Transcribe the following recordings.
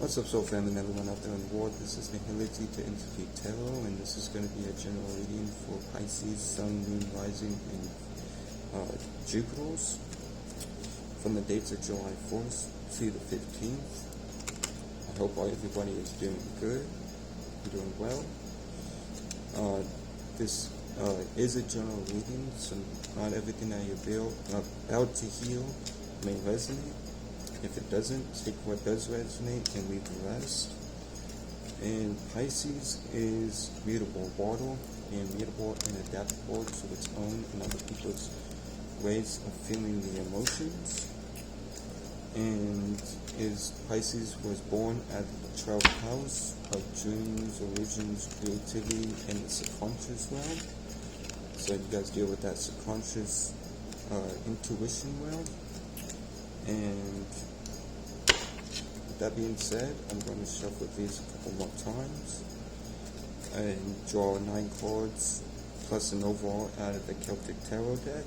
What's up, soul family and everyone out there on the world? This is Nihility to Interview Tarot, and this is going to be a general reading for Pisces, Sun, Moon, Rising, and Jupiters from the dates of July 4th to the 15th. I hope everybody is doing good, doing well. This is a general reading, so not everything that you're about to hear may resonate. If it doesn't, take what does resonate and leave the rest. And Pisces is mutable, water, and mutable and adaptable to its own and other people's ways of feeling the emotions. And Pisces was born at the 12th house of dreams, illusions, creativity, and the subconscious realm. So you guys deal with that subconscious intuition realm. And with that being said, I'm going to shuffle these a couple more times and draw 9 cards plus an overall out of the Celtic Tarot deck.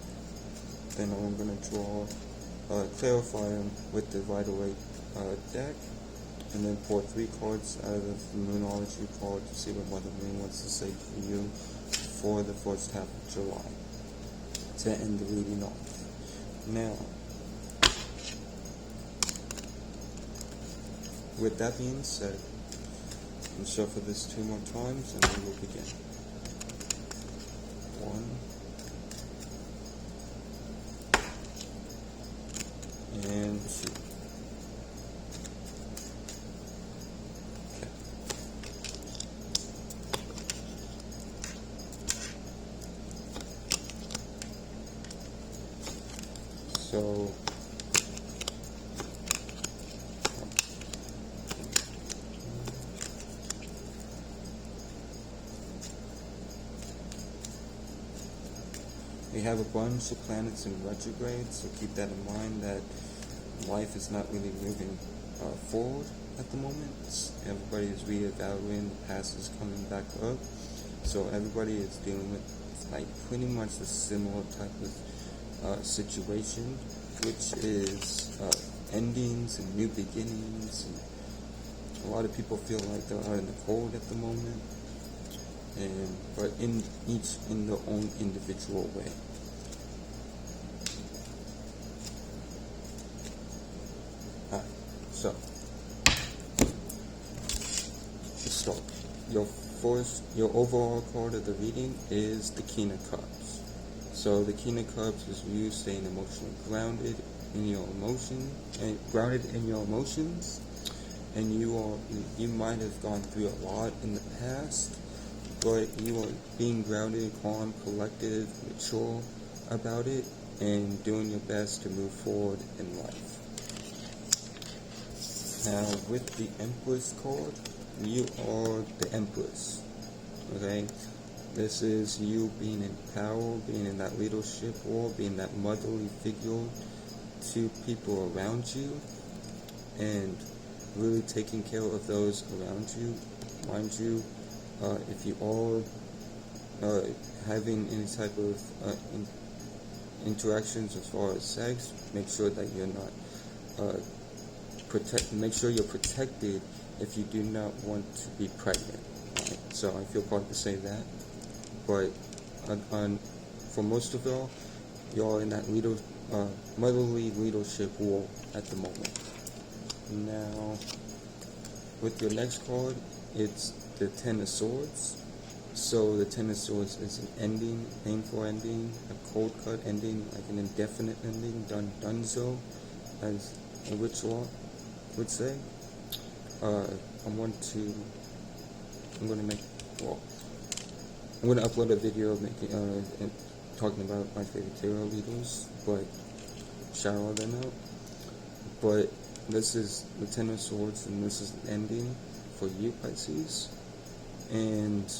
Then I'm going to draw, clarify them with the Rider-Waite deck, and then pull 3 cards out of the Moonology card to see what Mother Moon wants to say for you for the first half of July to end the reading off. Now, with that being said, I'll shuffle this 2 more times and then we'll begin. 1 and 2. Okay. So we have a bunch of planets in retrograde, so keep that in mind that life is not really moving forward at the moment. Everybody is reevaluating, the past is coming back up, so everybody is dealing with like pretty much a similar type of situation, which is endings and new beginnings. And a lot of people feel like they're out in the cold at the moment, but each in their own individual way. Alright, so let's start. Your overall card of the reading is the King of Cups. So the King of Cups is you staying emotionally grounded in your emotions, and you might have gone through a lot in the past, but you are being grounded, calm, collective, mature about it, and doing your best to move forward in life. Now, with the Empress card, you are the Empress, okay? This is you being in power, being in that leadership role, being that motherly figure to people around you, and really taking care of those around you. Mind you, if you are having any type of interactions as far as sex, make sure that you're not make sure you're protected if you do not want to be pregnant. Right? So I feel hard to say that, but for most of y'all, you're in that motherly leadership role at the moment. Now, with your next card, it's the Ten of Swords. So the Ten of Swords is an ending, painful ending, a cold cut ending, like an indefinite ending, donezo, as a ritual would say. I'm going to upload a video talking about my favorite tarot readers, but shout all them out. But this is the Ten of Swords, and this is the ending for you, Pisces. And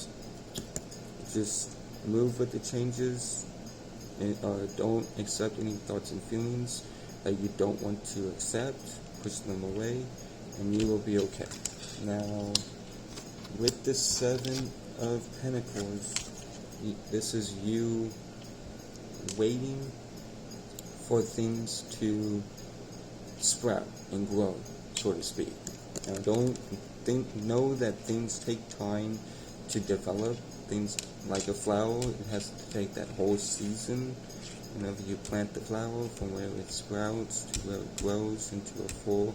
just move with the changes, and don't accept any thoughts and feelings that you don't want to accept. Push them away, and you will be okay. Now, with the 7 of Pentacles, this is you waiting for things to sprout and grow, so to speak. Now, know that things take time to develop. Things like a flower, it has to take that whole season. Whenever you plant the flower, from where it sprouts to where it grows into a full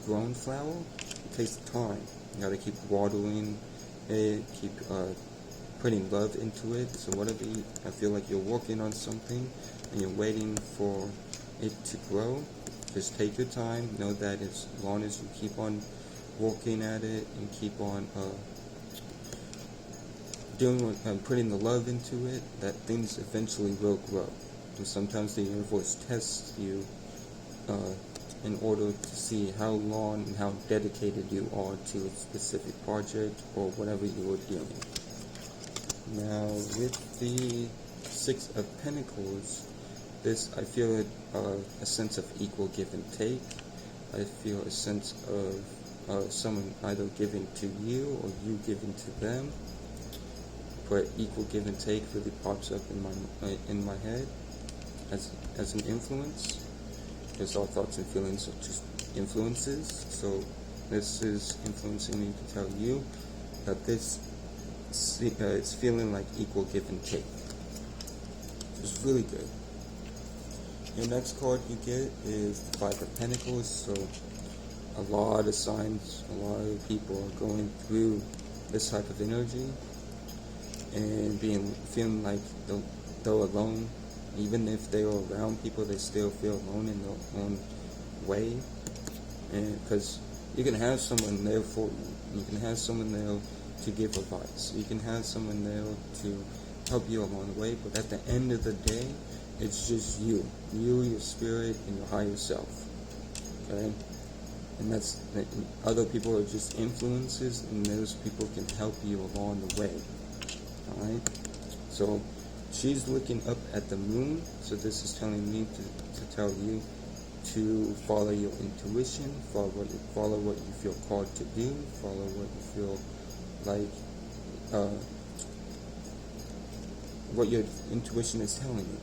grown flower, it takes time. You gotta keep watering it, keep putting love into it. So whatever I feel like you're working on something and you're waiting for it to grow, just take your time. Know that as long as you keep on working at it and keep on putting the love into it, that things eventually will grow. And sometimes the universe tests you in order to see how long and how dedicated you are to a specific project or whatever you are doing. Now, with the Six of Pentacles, I feel a sense of equal give and take. I feel a sense of someone either giving to you or you giving to them. But equal give and take really pops up in my head as an influence, because our thoughts and feelings are just influences. So this is influencing me to tell you that it's feeling like equal give and take. It's really good. Your next card you get is the Five of Pentacles. So a lot of signs, a lot of people are going through this type of energy and feeling like they're alone. Even if they're around people, they still feel alone in their own way. And because you can have someone there for you, you can have someone there to give advice, you can have someone there to help you along the way. But at the end of the day, it's just you, your spirit, and your higher self. Okay, and other people are just influences, and those people can help you along the way. Alright, so she's looking up at the moon, so this is telling me to tell you to follow your intuition, follow what you feel called to do, follow what you feel like, what your intuition is telling you.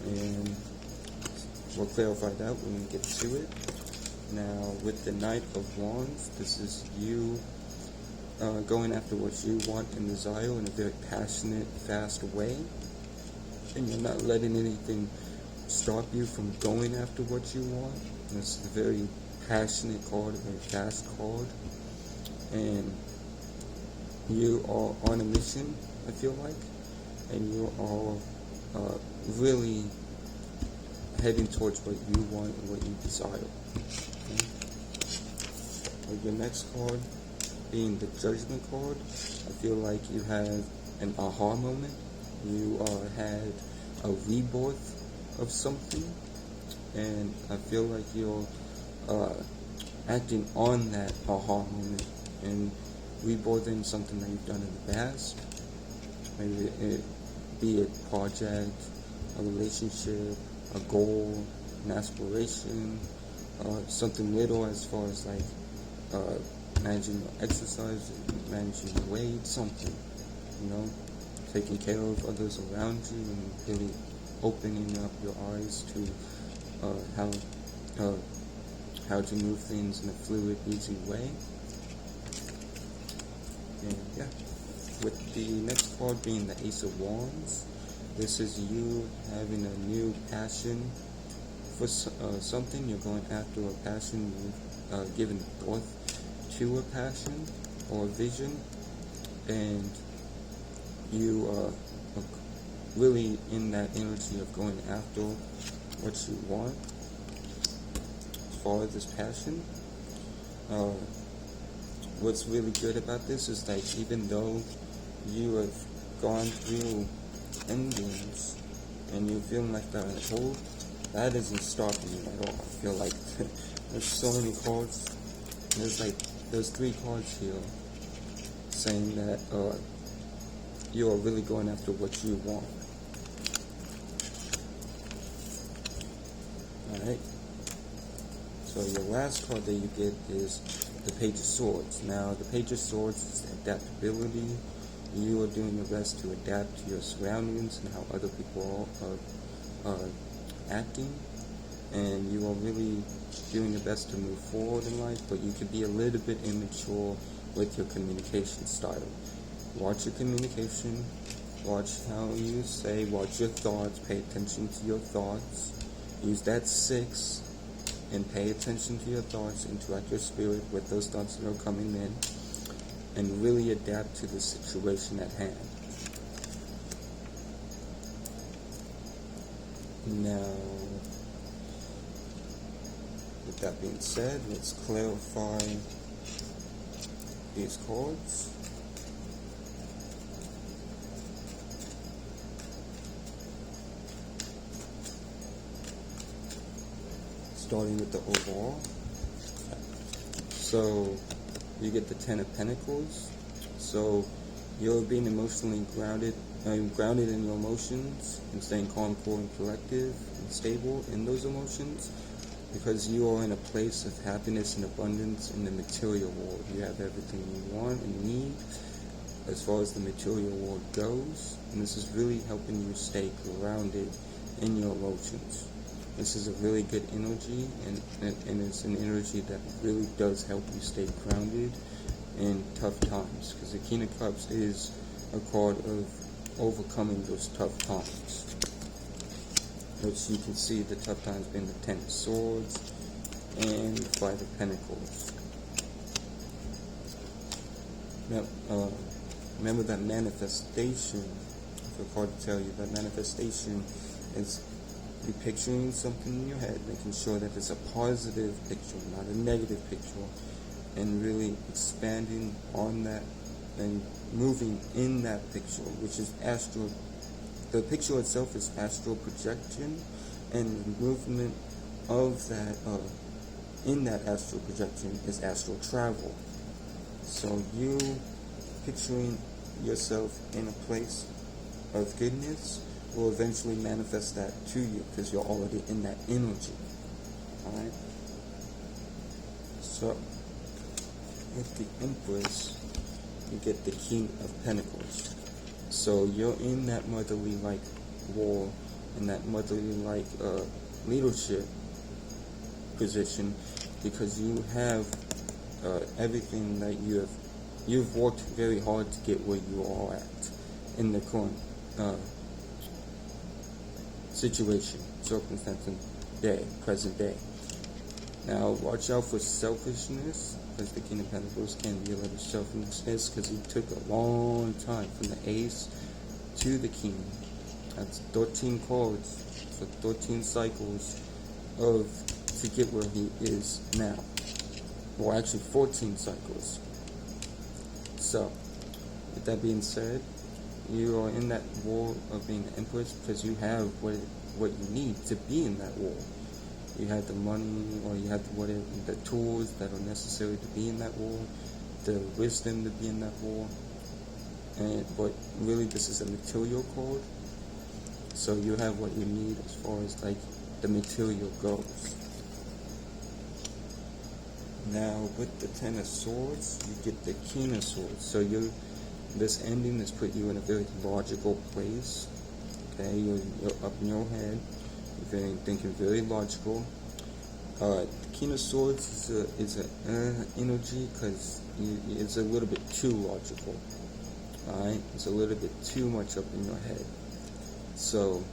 And we'll clarify that when we get to it. Now, with the Knight of Wands, this is you going after what you want and desire in a very passionate, fast way, and you're not letting anything stop you from going after what you want. And it's a very passionate card, a very fast card, and you are on a mission, I feel like, and you are really heading towards what you want and what you desire. Okay? With your next card being the Judgment card, I feel like you had an aha moment. You had a rebirth of something, and I feel like you're acting on that aha moment and rebirthing something that you've done in the past. Maybe it be a project, a relationship, a goal, an aspiration, something little as far as like managing your exercise, managing your weight, something, taking care of others around you and really opening up your eyes to how to move things in a fluid, easy way. And yeah, with the next card being the Ace of Wands, this is you having a new passion for something. You're going after a passion. You've given birth to a passion or a vision, and you are really in that energy of going after what you want as far as this passion. What's really good about this is that even though you have gone through endings and you're feeling like that at all, that isn't stopping you at all. I feel like there's so many cards. There's 3 cards here saying that you are really going after what you want. Alright. So your last card that you get is the Page of Swords. Now, the Page of Swords is adaptability. You are doing your best to adapt to your surroundings and how other people are acting. and you are really doing your best to move forward in life, but you could be a little bit immature with your communication style. Watch your communication, watch how you say, watch your thoughts, pay attention to your thoughts. Use that 6 and pay attention to your thoughts, interact your spirit with those thoughts that are coming in, and really adapt to the situation at hand. Now, with that being said, let's clarify these cards. Starting with the overall. So you get the 10 of Pentacles. So you're being emotionally grounded in your emotions and staying calm, cool, and collective and stable in those emotions, because you are in a place of happiness and abundance in the material world. You have everything you want and need as far as the material world goes, and this is really helping you stay grounded in your emotions. This is a really good energy, and it's an energy that really does help you stay grounded in tough times, because the King of Cups is a card of overcoming those tough times, which you can see the tough times being the 10 of Swords and the 5 of Pentacles. Now, remember that manifestation, for a card to tell you that manifestation is you picturing something in your head, making sure that it's a positive picture, not a negative picture, and really expanding on that and moving in that picture, which is astral. The picture itself is astral projection, and the movement of that in that astral projection is astral travel. So you picturing yourself in a place of goodness will eventually manifest that to you, because you're already in that energy. Alright? So with the Empress, you get the King of Pentacles. So you're in that motherly-like role, in that motherly-like leadership position, because you have everything that you've worked very hard to get where you are at in the current situation, circumstance, and day, present day. Now, watch out for selfishness, because the King of Pentacles can be a little selfishness, because he took a long time from the Ace to the King. That's 13 cards, so 13 cycles to get where he is now. Or actually 14 cycles. So, with that being said, you are in that war of being the Empress because you have what you need to be in that war. You have the money, or you have the tools that are necessary to be in that war, the wisdom to be in that war. But really, this is a material card, so you have what you need as far as like the material goes. Now, with the 10 of Swords, you get the King of Swords. So this ending has put you in a very logical place. Okay, you're up in your head. You're thinking very logical. The King of Swords is an energy because it's a little bit too logical. Alright, it's a little bit too much up in your head. So,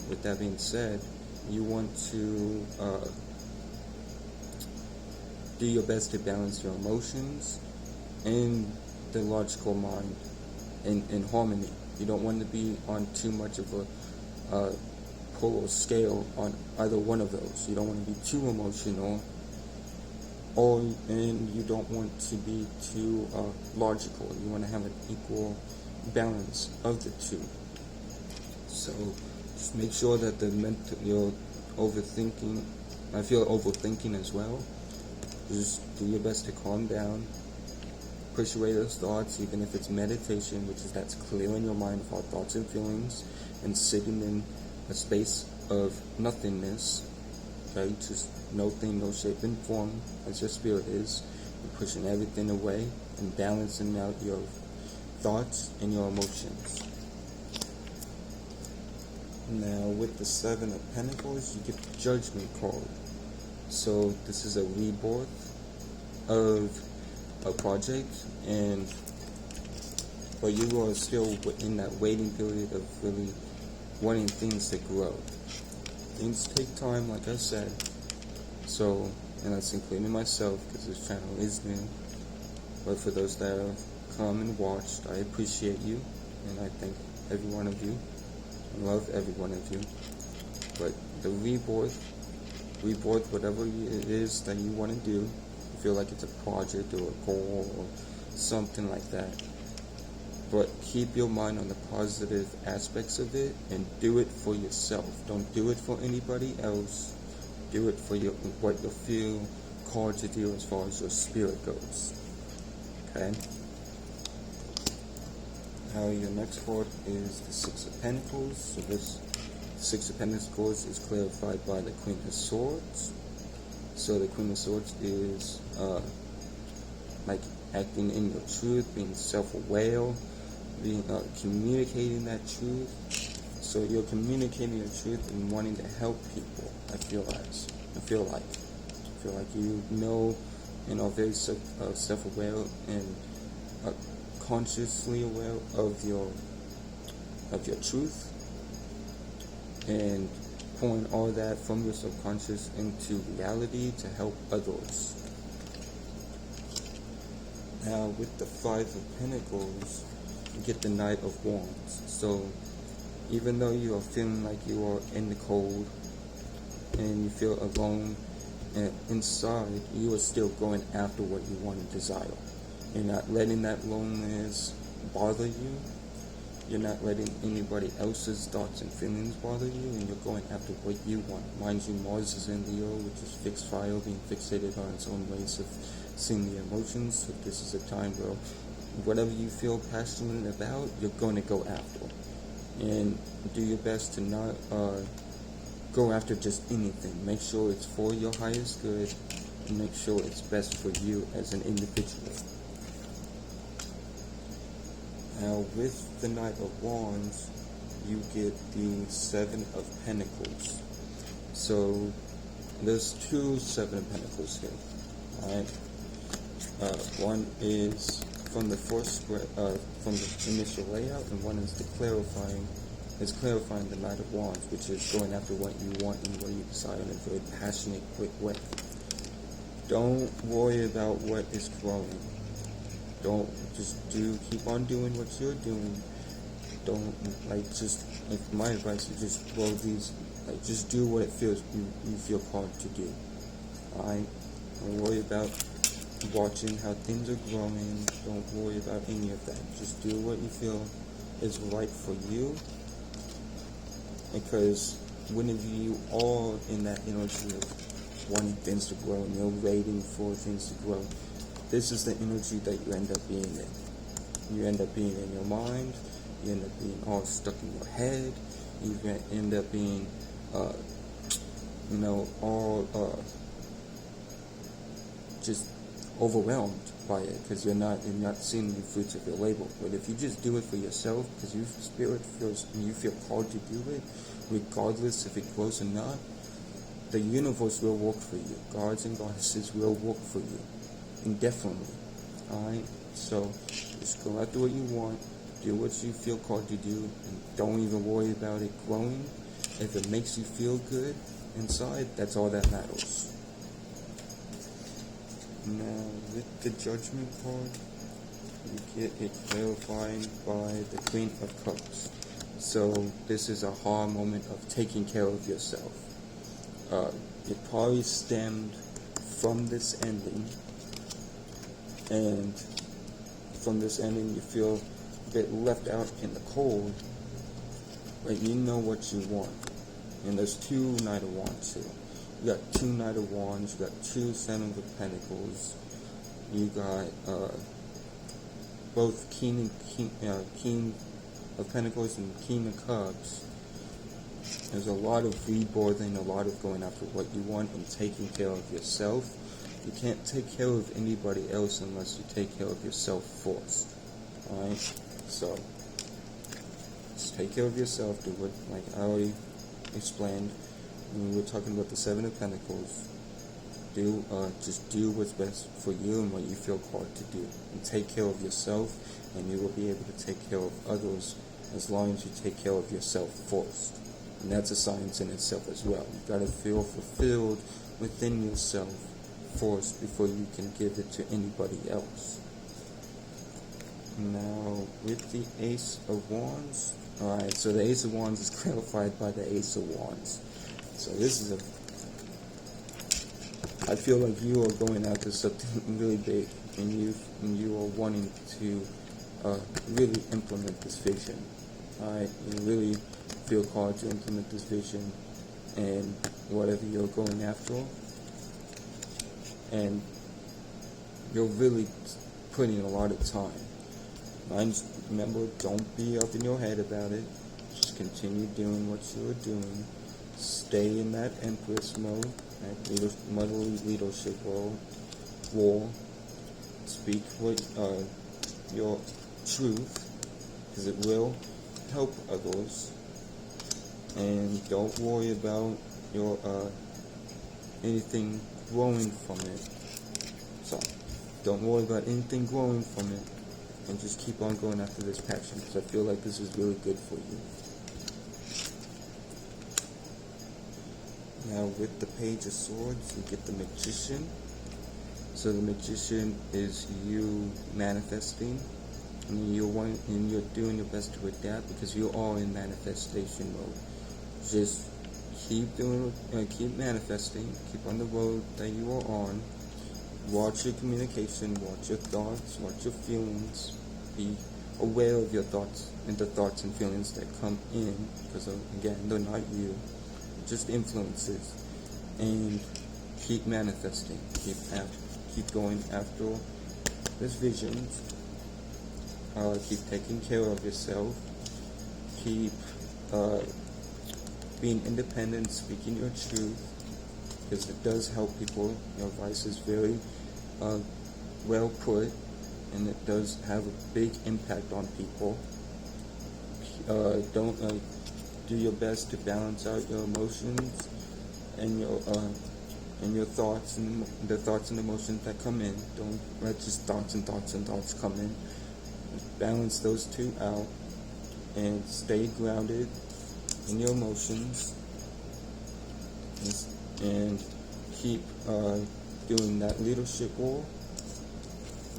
with that being said, you want to do your best to balance your emotions and the logical mind in harmony. You don't want to be on too much of a polar scale on either one of those. You don't want to be too emotional, and you don't want to be too logical. You want to have an equal balance of the two. So just make sure that you're overthinking. I feel overthinking as well. Just do your best to calm down, push away those thoughts, even if it's meditation, which is that's clearing your mind of all thoughts and feelings and sitting in a space of nothingness. Okay, just no thing, no shape and form, as your spirit is. You're pushing everything away and balancing out your thoughts and your emotions. Now with the Seven of Pentacles, you get the Judgment card. So this is a rebirth of a project, but you are still in that waiting period of really wanting things to grow. Things take time, like I said. So, and that's including myself, because this channel is new. But for those that have come and watched, I appreciate you, and I thank every one of you. I love every one of you. But the rebirth, whatever it is that you want to do, you feel like it's a project or a goal or something like that. But keep your mind on the positive aspects of it and do it for yourself. Don't do it for anybody else. Do it for what you feel called to do as far as your spirit goes. Okay? Now your next card is the Six of Pentacles. So this Six of Pentacles is clarified by the Queen of Swords. So the Queen of Swords is like acting in your truth, being self-aware, being communicating that truth. So you're communicating your truth and wanting to help people. I feel like you know and are very self-aware and consciously aware of your truth, and pouring all that from your subconscious into reality to help others. Now with the Five of Pentacles, you get the Knight of Wands. So even though you are feeling like you are in the cold and you feel alone inside, you are still going after what you want and desire. You're not letting that loneliness bother you. You're not letting anybody else's thoughts and feelings bother you, and you're going after what you want. Mind you, Mars is in Leo, which is fixed fire, being fixated on its own ways of seeing the emotions. So this is a time where whatever you feel passionate about, you're going to go after. And do your best to not go after just anything. Make sure it's for your highest good, and make sure it's best for you as an individual. Now with the Knight of Wands, you get the Seven of Pentacles. So there's two Seven of Pentacles here. Alright. One is from the first from the initial layout, and one is clarifying the Knight of Wands, which is going after what you want and what you desire in a very passionate, quick way. Don't worry about what is growing. Don't keep on doing what you're doing. Don't my advice is just grow these, just do what it feels you feel called to do. Alright? Don't worry about watching how things are growing. Don't worry about any of that. Just do what you feel is right for you. Because whenever you are in that energy of wanting things to grow and you're waiting for things to grow, this is the energy that you end up being in. You end up being in your mind. You end up being all stuck in your head. You end up being, all just overwhelmed by it, because you're not seeing the fruits of your labor. But if you just do it for yourself, because your spirit feels and you feel called to do it, regardless if it grows or not, the universe will work for you. Gods and goddesses will work for you indefinitely. Alright? So just go after what you want, do what you feel called to do, and don't even worry about it growing. If it makes you feel good inside, that's all that matters. Now with the Judgment card, you get it clarified by the Queen of Cups. So this is a hard moment of taking care of yourself. It probably stemmed from this ending, and from this ending you feel a bit left out in the cold, but you know what you want. And there's two Knight of Wands here. You got two Knight of Wands, you got two Seven of Pentacles, you got both King of Pentacles and King of Cups. There's a lot of rebirthing, a lot of going after what you want and taking care of yourself. You can't take care of anybody else unless you take care of yourself first. Alright? So, Just take care of yourself. Do what, like I already explained when we were talking about the Seven of Pentacles. Just do what's best for you and what you feel called to do. And take care of yourself, and you will be able to take care of others as long as you take care of yourself first. And that's a science in itself as well. You've got to feel fulfilled within yourself first before you can give it to anybody else. Now, with the Ace of Wands. Alright, so the Ace of Wands is clarified by the Ace of Wands. So this is I feel like you are going after something really big, and you are wanting to really implement this vision. Alright, you really feel called to implement this vision and whatever you're going after, and you're really putting a lot of time. Remember, don't be up in your head about it. Just continue doing what you're doing. Stay in that Empress mode, that motherly leadership role. Speak what your truth, because it will help others. And don't worry about your anything growing from it. So don't worry about anything growing from it, and just keep on going after this passion, because I feel like this is really good for you. Now with the Page of Swords, you get the Magician. So the Magician is you manifesting, and you're doing your best to adapt, because you are in manifestation mode. Just keep manifesting, keep on the road that you are on. Watch your communication, watch your thoughts, watch your feelings. Be aware of your thoughts and the thoughts and feelings that come in, because again, they're not you, just influences. And keep manifesting, keep going after this vision. Keep taking care of yourself. Keep being independent, speaking your truth, because it does help people. Your advice is very well put, and it does have a big impact on people. Don't do your best to balance out your emotions and your thoughts and the thoughts and emotions that come in. Don't let just thoughts and thoughts come in. Balance those two out and stay grounded in your emotions, and keep doing that leadership role.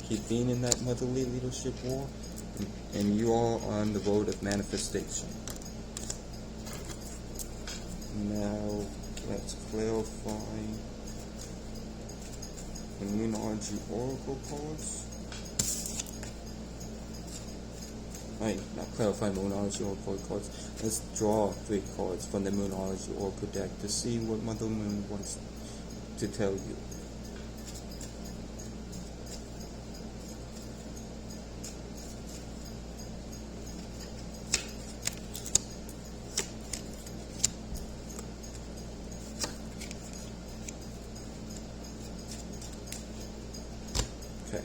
Keep being in that motherly leadership role, and you are on the road of manifestation. Now let's clarify the Moonology Oracle cards. Not clarify Moonology Oracle cards. Let's draw 3 cards from the Moonology Oracle deck to see what Mother Moon wants to tell you. Okay.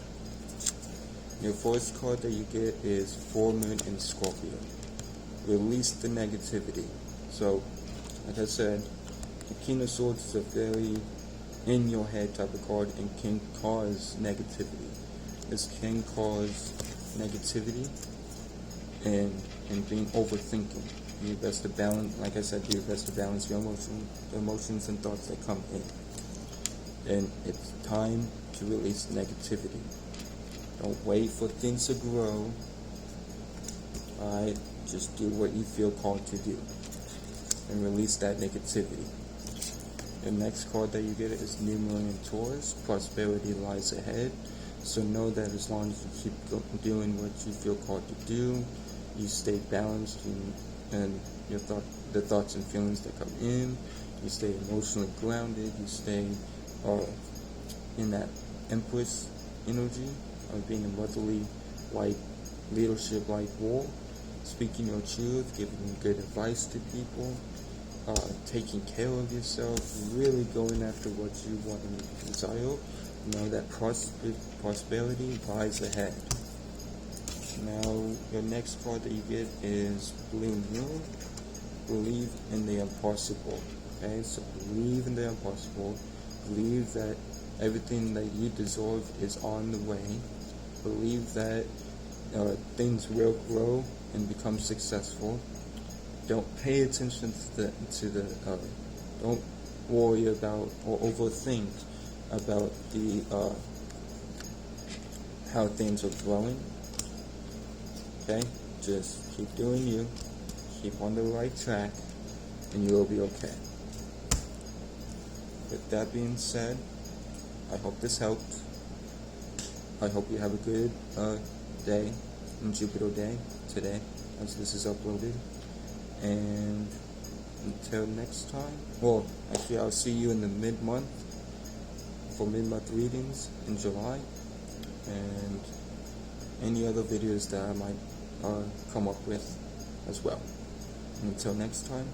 Your first card that you get is Full Moon in Scorpio. Release the negativity. So, like I said, the King of Swords is a very in your head type of card and can cause negativity. This can cause negativity and being overthinking. Do your best to balance, like I said, do your best to balance your emotions and thoughts that come in. And it's time to release negativity. Don't wait for things to grow. Alright, just do what you feel called to do and release that negativity. The next card that you get is New Moon in Taurus. Prosperity lies ahead. So know that as long as you keep doing what you feel called to do, you stay balanced and the thoughts and feelings that come in, you stay emotionally grounded, you stay in that Empress energy of being a motherly, like leadership, like role, speaking your truth, giving good advice to people, taking care of yourself, really going after what you want and desire. Know that prosperity lies ahead. Now, your next card that you get is Blue Moon. Believe in the impossible. Okay, so believe in the impossible. Believe that everything that you deserve is on the way. Believe that things will grow and become successful. Don't pay attention to the don't worry about or overthink about the how things are growing. Okay, just keep doing you, keep on the right track, and you will be okay. With that being said, I hope this helped. I hope you have a good day, Jupiter day today, as this is uploaded. And until next time, well, actually I'll see you in the mid-month for mid-month readings in July, and any other videos that I might come up with as well. And until next time,